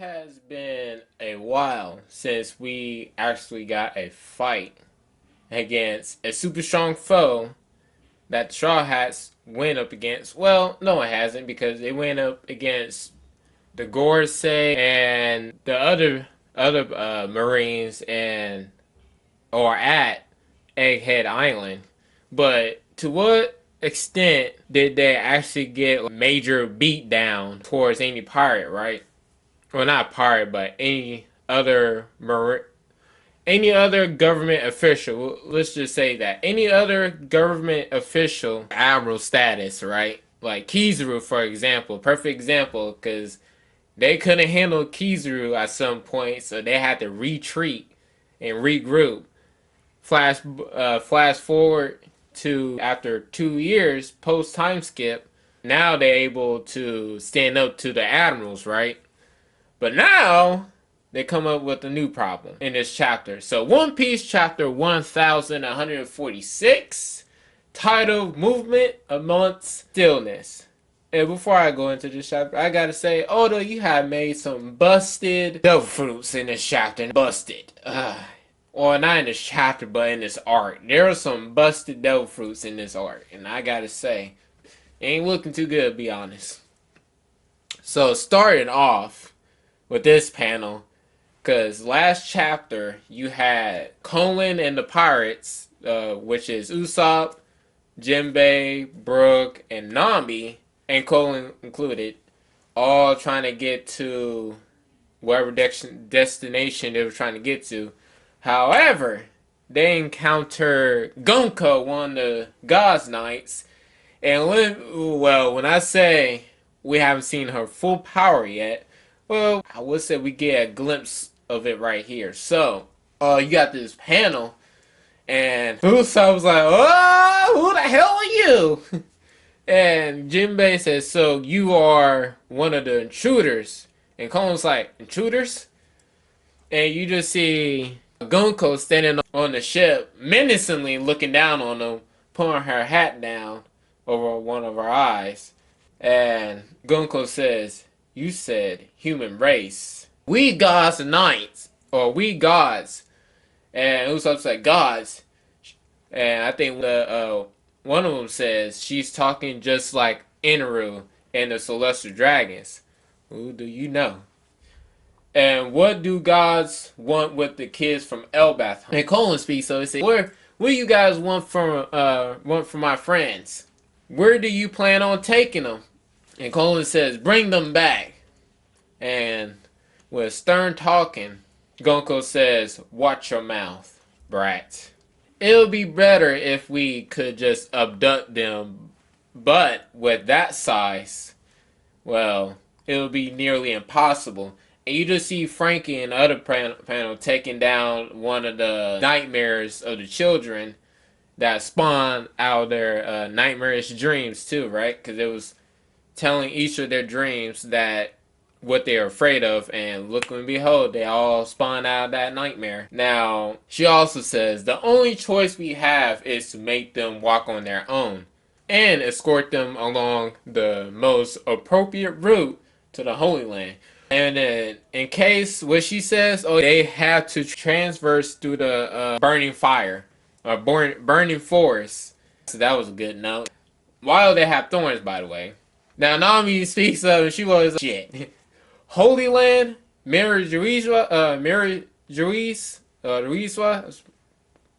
has been a while since we actually got a fight against a super strong foe that the Straw Hats went up against. Well, no, it hasn't because they went up against the Gorsei and the other Marines and or at Egghead Island. But to what extent did they actually get a major beat down towards any pirate, right? Well, not pirate, but any other government official. Let's just say that any other government official, admiral status, right? Like Kizaru, for example, perfect example, because they couldn't handle Kizaru at some point, so they had to retreat and regroup. Flash forward to after 2 years post time skip. Now they're able to stand up to the admirals, right? But now they come up with a new problem in this chapter. So One Piece chapter 1146, titled Movement Amongst Stillness. And before I go into this chapter, I gotta say, Oda, you have made some busted devil fruits in this chapter. Busted. Or not in this chapter, but in this art. There are some busted devil fruits in this art. And I gotta say, it ain't looking too good, to be honest. So starting off with this panel, because last chapter you had Colin and the pirates, which is Usopp, Jinbei, Brook, and Nami, and Colin included, all trying to get to whatever destination they were trying to get to. However, they encounter Gonko, one of the God's Knights, and well, when I say we haven't seen her full power yet, well, I would say we get a glimpse of it right here. So, you got this panel, and Usopp was like, "Oh, who the hell are you?" And Jinbei says, "So you are one of the intruders." And Colin's like, "Intruders?" And you just see Gonko standing on the ship, menacingly looking down on them, pulling her hat down over one of her eyes. And Gonko says, "You said human race. We gods and knights, or we gods." And Usopp said, "Gods." And I think one of them says she's talking just like Inaru and the Celestial Dragons. Who do you know? And what do gods want with the kids from Elbaf? And Colin speaks, so he says, what do you guys want from my friends? Where do you plan on taking them?" And Colin says, "Bring them back." And with stern talking, Gonko says, "Watch your mouth, brat. It'll be better if we could just abduct them, but with that size, well, it'll be nearly impossible." And you just see Frankie in the other panel taking down one of the nightmares of the children that spawned out of their nightmarish dreams too, right? Because it was telling each of their dreams that what they're afraid of, and look and behold, they all spawn out of that nightmare. Now, she also says, the only choice we have is to make them walk on their own and escort them along the most appropriate route to the Holy Land. And then, in case, what she says, oh, they have to transverse through the burning fire, or burning forest. So that was a good note. While they have thorns, by the way. Now, Nami speaks of, and she was, shit. Holy Land, Ruizwa,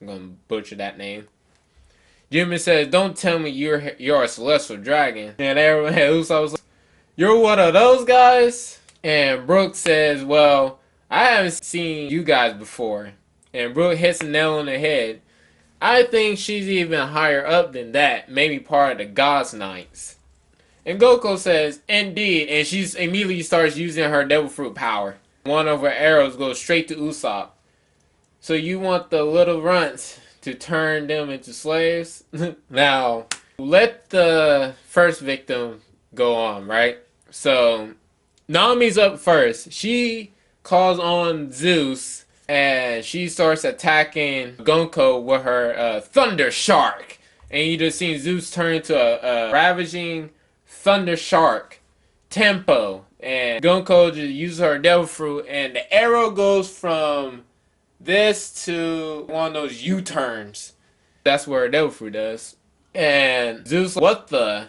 I'm gonna butcher that name. Jimmy says, "Don't tell me you're a celestial dragon." And everyone, Usopp was like, "You're one of those guys?" And Brook says, "Well, I haven't seen you guys before." And Brook hits a nail on the head. I think she's even higher up than that, maybe part of the God's Knights. And Gonko says, "Indeed," and she immediately starts using her devil fruit power. One of her arrows goes straight to Usopp. "So you want the little runts to turn them into slaves?" Now, let the first victim go on, right? So, Nami's up first. She calls on Zeus, and she starts attacking Gonko with her Thunder Shark. And you just see Zeus turn into a ravaging Thunder Shark tempo And Gunko just uses her devil fruit, and the arrow goes from this to one of those U-turns. That's where devil fruit does. And Zeus, what the?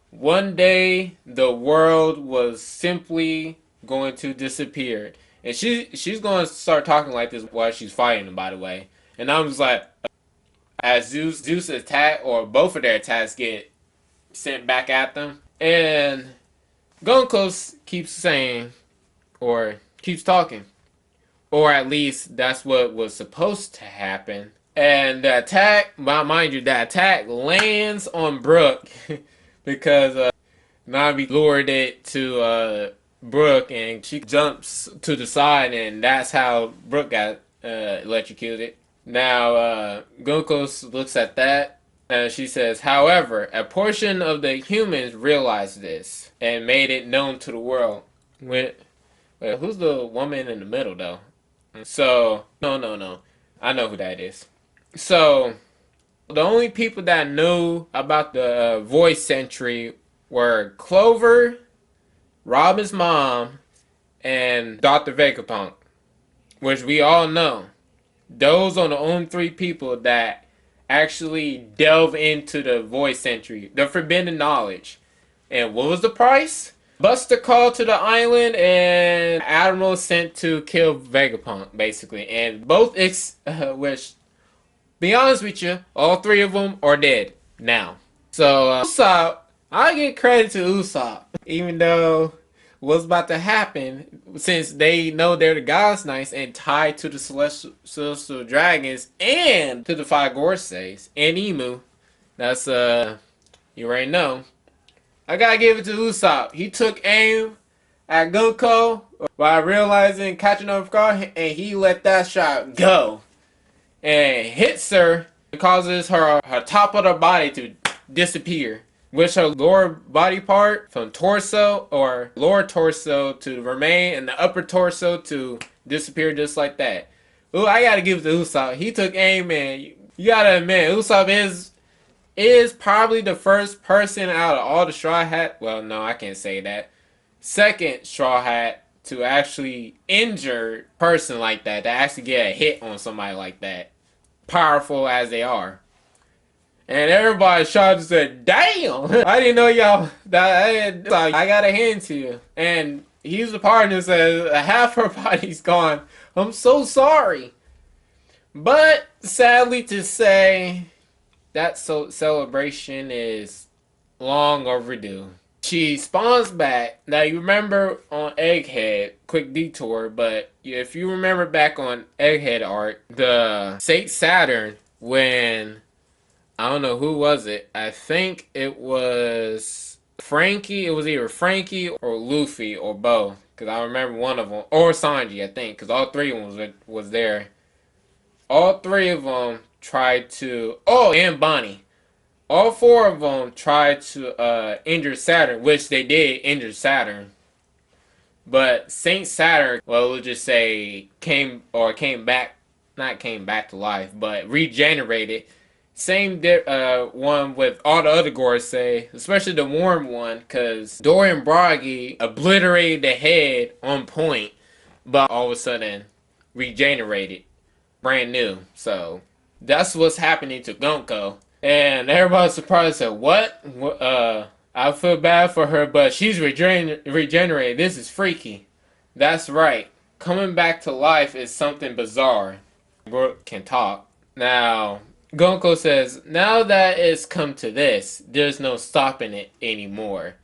One day the world was simply going to disappear. And she's going to start talking like this while she's fighting him, by the way. And I'm just like, as Zeus attack, or both of their attacks get sent back at them. And Gunko keeps saying, or keeps talking. Or at least that's what was supposed to happen. And the attack, mind you, the attack lands on Brook because Na'vi lured it to Brook, and she jumps to the side, and that's how Brook got electrocuted. Now, Gunko looks at that, and she says, however, a portion of the humans realized this and made it known to the world. Wait, who's the woman in the middle, though? So, no. I know who that is. So, the only people that knew about the voice sentry were Clover, Robin's mom, and Dr. Vegapunk, which we all know. Those are the only three people that actually delve into the voice sentry, the forbidden knowledge. And what was the price? Buster called to the island, and Admiral sent to kill Vegapunk, basically. And both, which, be honest with you, all three of them are dead now. So, Usopp, I give credit to Usopp, even though what's about to happen, since they know they're the Gods Knights and tied to the Celestial Dragons and to the Five Gorseis and Emu. That's, you already know. I gotta give it to Usopp. He took aim at Gunko while realizing, catching off guard, and he let that shot go. And hits her, and causes her top of her body to disappear. Which her lower body part from torso, or lower torso, to remain, and the upper torso to disappear just like that. Ooh, I gotta give it to Usopp. He took aim, man. You gotta admit, Usopp is probably the first person out of all the Straw Hat, well, no, I can't say that, second Straw Hat to actually injure a person like that, to actually get a hit on somebody like that, powerful as they are. And everybody shouted and said, damn, I didn't know y'all, I got a hand to you. And he's the partner and says, half her body's gone. I'm so sorry. But sadly to say, that celebration is long overdue. She spawns back. Now, you remember on Egghead, quick detour, but if you remember back on Egghead arc, the Saturn, when, I don't know who was it, I think it was Frankie, it was either Frankie or Luffy or both, because I remember one of them, or Sanji, I think, because all three of them was there. All three of them tried to, and Bonnie. All four of them tried to injure Saturn, which they did injure Saturn. But Saint Saturn, well, we'll just say came back, not came back to life, but regenerated. Same one with all the other Gorosei, especially the warm one, because Dorian Broggy obliterated the head on point, but all of a sudden regenerated, brand new. So that's what's happening to Gunko. And everybody's surprised, said, what? I feel bad for her, but she's regenerated. This is freaky. That's right. Coming back to life is something bizarre. Brook can talk. Now, Gunko says, now that it's come to this, there's no stopping it anymore.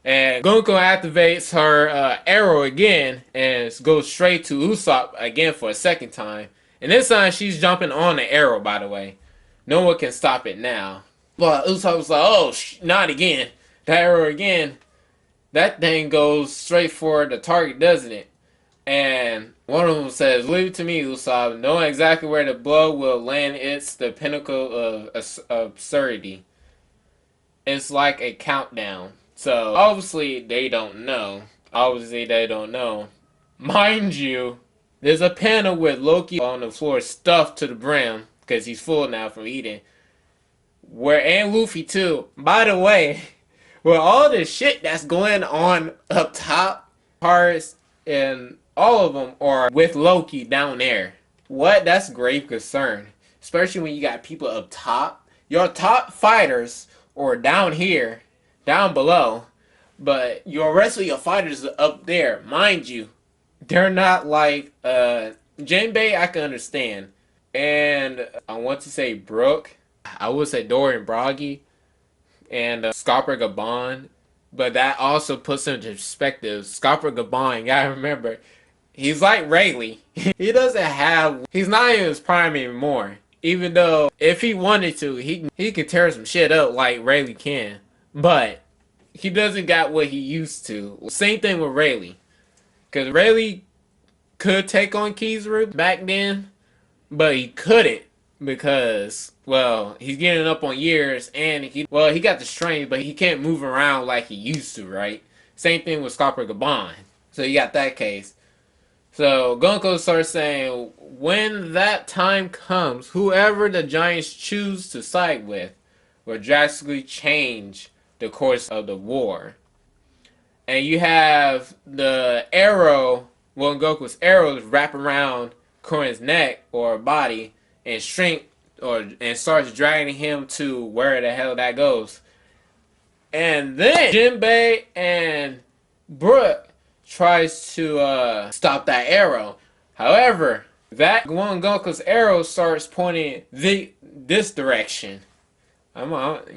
And Gunko activates her arrow again and goes straight to Usopp again for a second time. And this time she's jumping on the arrow, by the way. No one can stop it now. But Usopp was like, oh, not again. The arrow again. That thing goes straight for the target, doesn't it? And one of them says, leave it to me, Usopp. Knowing exactly where the blow will land, it's the pinnacle of absurdity. It's like a countdown. So, obviously, they don't know. Mind you, there's a panel with Loki on the floor stuffed to the brim, because he's full now from eating. And Luffy too. By the way, with all the shit that's going on up top, parts, and all of them are with Loki down there. What? That's grave concern. Especially when you got people up top. Your top fighters are down here, down below, but your rest of your fighters are up there. Mind you, they're not like Jinbei, I can understand. And I want to say Brooke. I would say Dorian Broggy and Scopper Gabon. But that also puts into perspective. Scopper Gabon, you gotta remember, he's like Rayleigh. He doesn't have, he's not in his prime anymore. Even though if he wanted to, he could tear some shit up like Rayleigh can. But he doesn't got what he used to. Same thing with Rayleigh. Because Rayleigh could take on Kizaru back then, but he couldn't because, well, he's getting up on years and he got the strength, but he can't move around like he used to, right? Same thing with Scopper Gabon. So you got that case. So Gonko starts saying, when that time comes, whoever the Giants choose to side with will drastically change the course of the war. And you have the arrow, well, Goku's arrows wrap around Kurin's neck or body and shrink and starts dragging him to where the hell that goes. And then Jinbei and Brooke tries to stop that arrow. However, that one Goku's arrow starts pointing this direction. You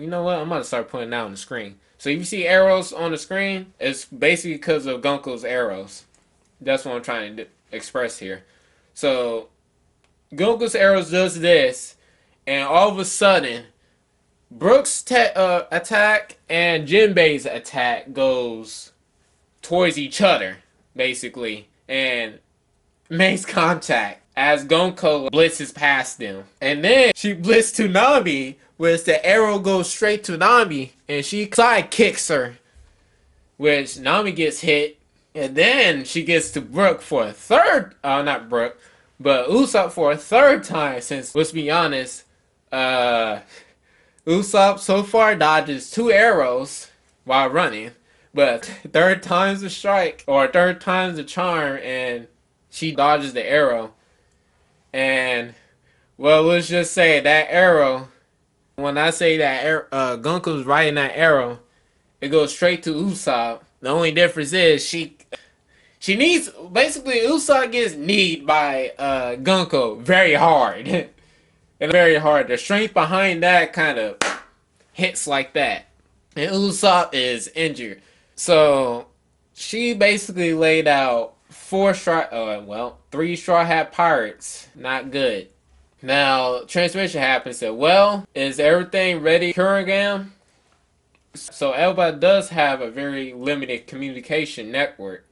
know what? I'm gonna start putting that on the screen. So if you see arrows on the screen, it's basically because of Gonko's arrows. That's what I'm trying to express here. So Gonko's arrows does this, and all of a sudden, Brooke's attack and Jinbei's attack goes towards each other, basically, and makes contact as Gonko blitzes past them. And then she blitzes to Nami, which the arrow goes straight to Nami, and she side kicks her, which Nami gets hit, and then she gets to Brooke for a third, not Brooke, but Usopp for a third time, since, let's be honest, Usopp so far dodges 2 arrows while running, but third time's the strike, or third time's the charm, and she dodges the arrow. And, well, let's just say that arrow, when I say that Gonko's riding that arrow, it goes straight to Usopp. The only difference is she needs, basically Usopp gets kneed by Gonko very hard. And very hard. The strength behind that kind of hits like that. And Usopp is injured. So she basically laid out 3 Straw Hat Pirates. Not good. Now, transmission happens. Said, well, is everything ready, Kurogam? So Elbaf does have a very limited communication network.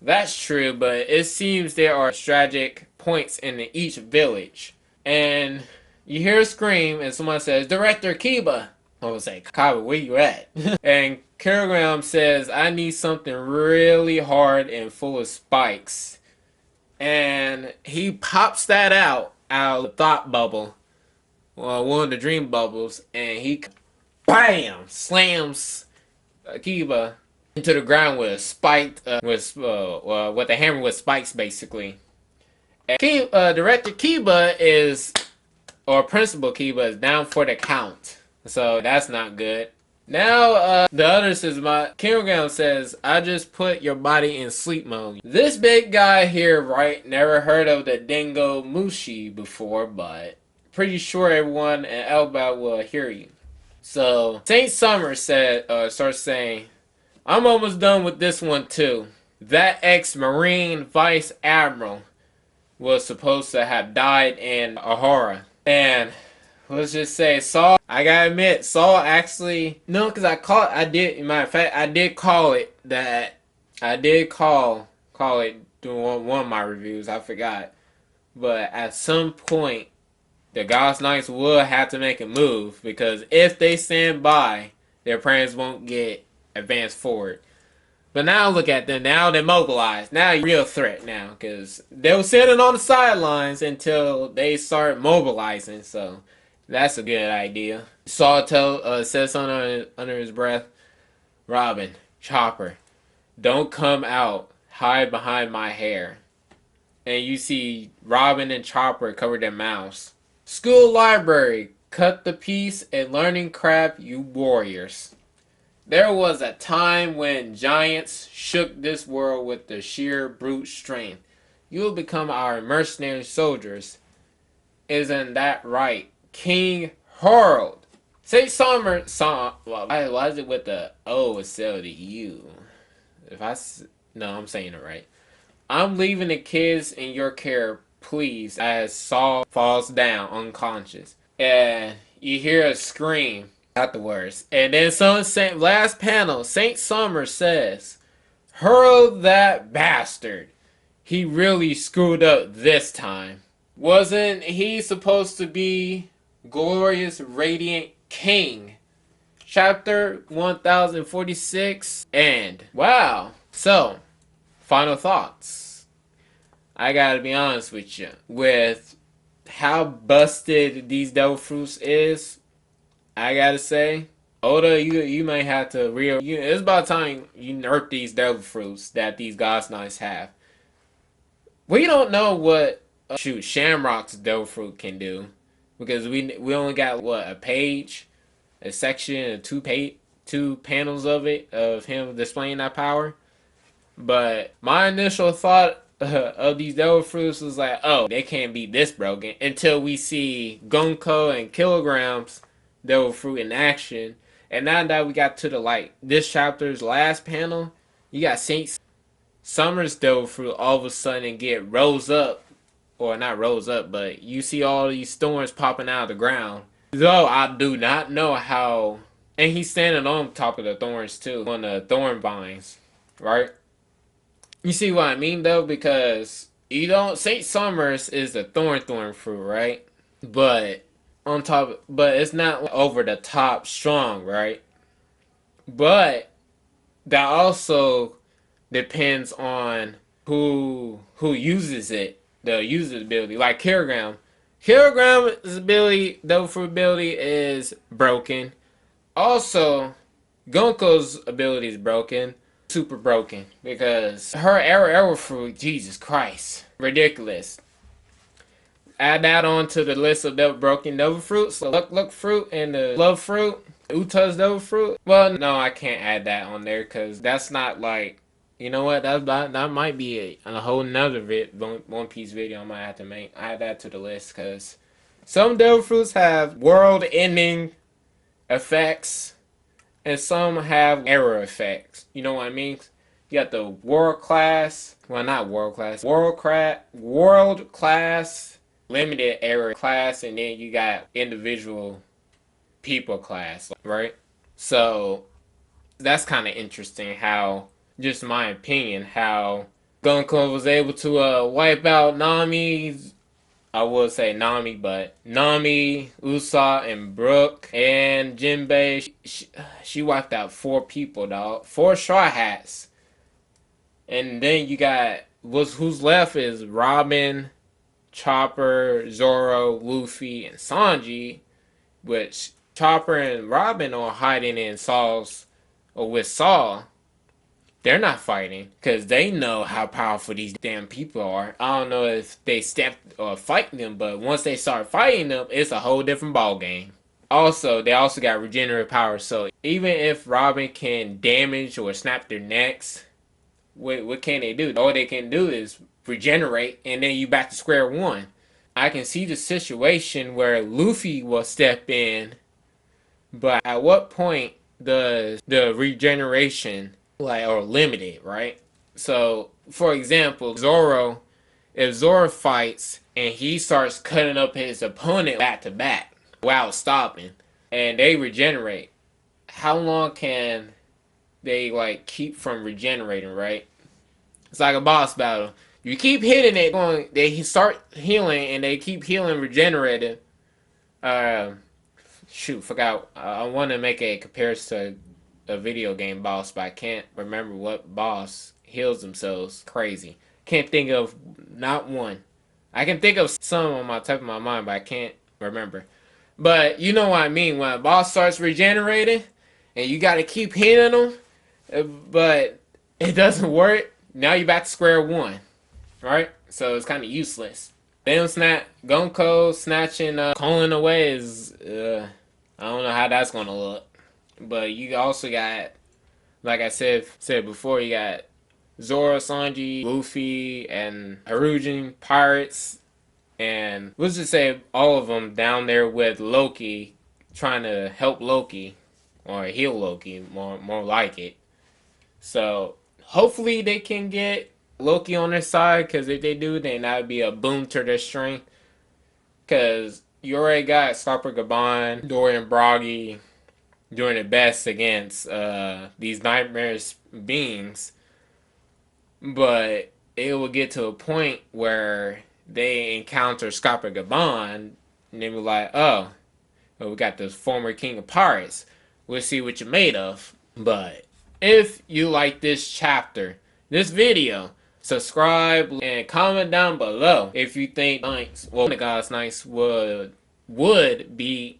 That's true, but it seems there are strategic points in each village. And you hear a scream and someone says, Director Kiba. I would say, Kaba, where you at? And Kurogam says, I need something really hard and full of spikes. And he pops that out of the thought bubble, well, one of the dream bubbles, and he BAM! Slams Kiba into the ground with a spiked, with the hammer with spikes, basically. And Director Kiba is, or Principal Kiba is down for the count. So that's not good. Now, the other says, Kurogam says, I just put your body in sleep mode. This big guy here, right, never heard of the Dingo Mushi before, but pretty sure everyone in Elbaf will hear you. So, Saint Summer starts saying, I'm almost done with this one too. That ex-Marine Vice Admiral was supposed to have died in Ahura. And let's just say Saul, I gotta admit, Saul actually, no, because I did, matter of fact, I did call it that, I did call it during one of my reviews, I forgot. But at some point, the God's Knights will have to make a move, because if they stand by, their plans won't get advanced forward. But now look at them, now they're mobilized, now you're a real threat now, because they were sitting on the sidelines until they start mobilizing, so that's a good idea. Saul says under his breath, Robin, Chopper, Don't come out. Hide behind my hair. And you see Robin and Chopper cover their mouths. School library. Cut the piece and learning crap, you warriors. There was a time when giants shook this world with their sheer brute strength. You will become our mercenary soldiers. Isn't that right? King Harold. Say Summer song. Well, why is it with the O instead of the U? No, I'm saying it right. I'm leaving the kids in your care, please. As Saul falls down unconscious, and you hear a scream afterwards. And then last panel, Saint Summer says, "Hurl that bastard. He really screwed up this time. Wasn't he supposed to be glorious, radiant king?" Chapter 1046 and wow. So, final thoughts. I gotta be honest with you. With how busted these devil fruits is, I gotta say, Oda, you may have to it's about time you nerf these devil fruits that these God's Knights have. We don't know what Shamrock's devil fruit can do, because we only got what, a page, a section, and two panels of it of him displaying that power. But my initial thought of these devil fruits was like, oh, they can't be this broken, until we see Gonko and Kilogram's devil fruit in action. And now that we got to this chapter's last panel, you got Saint Summer's devil fruit all of a sudden get rose up, or not rose up, but you see all these thorns popping out of the ground. Though I do not know how, and he's standing on top of the thorns too, on the thorn vines, right? You see what I mean though, because you don't, Saint Summers is the thorn fruit, right? But but it's not over the top strong, right? But that also depends on who uses it, the user's ability. Like Kilogram's ability, devil fruit ability is broken. Also, Gonko's ability is broken. Super broken, because her arrow fruit, Jesus Christ, ridiculous. Add that on to the list of broken devil fruits. So luck fruit and the love fruit, Uta's devil fruit. Well, no, I can't add that on there, because that's not like, you know what, that might be a whole nother One Piece video I might have to make. Add that to the list, because some devil fruits have world ending effects, and some have error effects. You know what I mean? You got the world class, limited error class, and then you got individual people class, right? So that's kind of interesting how, just my opinion, how Gonko was able to wipe out Nami's, I would say Nami, but Nami, Usopp, and Brook, and Jinbei, she wiped out 4 people, dog. 4 Straw Hats. And then you got, who's left is Robin, Chopper, Zoro, Luffy, and Sanji, which Chopper and Robin are hiding in with Saul. They're not fighting because they know how powerful these damn people are. I don't know if they stepped or fighting them, but once they start fighting them, it's a whole different ball game. Also, they also got regenerative power, so even if Robin can damage or snap their necks, what can they do? All they can do is regenerate, and then you back to square one. I can see the situation where Luffy will step in, but at what point does the regeneration or limited, right? So, for example, if Zoro fights and he starts cutting up his opponent back to back while stopping, and they regenerate, how long can they keep from regenerating, right? It's like a boss battle. You keep hitting it, they start healing, and they keep healing, regenerating. Forgot. I want to make a comparison to a video game boss, but I can't remember what boss heals themselves. Crazy. Can't think of not one. I can think of some on my top of my mind, but I can't remember. But you know what I mean, when a boss starts regenerating and you got to keep hitting them, but it doesn't work. Now you're back to square one, right? So it's kind of useless. Then Gonko snatching Colin away is, I don't know how that's gonna look. But you also got, like I said before, you got Zoro, Sanji, Luffy, and Harujin pirates, and let's just say all of them down there with Loki, trying to help Loki or heal Loki, more like it. So hopefully they can get Loki on their side, because if they do, then that would be a boon to their strength. Because you already got Stopper Gaban, Dorian Broggy doing their best against these nightmarish beings, but it will get to a point where they encounter Scopper Gaban, and they be like, oh, well, we got this former king of pirates. We'll see what you're made of. But if you like this chapter, this video, subscribe and comment down below if you think Knights, well, the Gods Knights would beat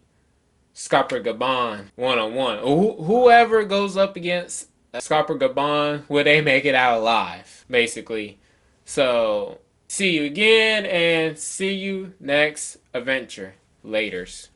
Scopper Gaban one-on-one. Whoever goes up against Scopper Gaban, will they make it out alive, basically. So, see you again, and see you next adventure. Laters.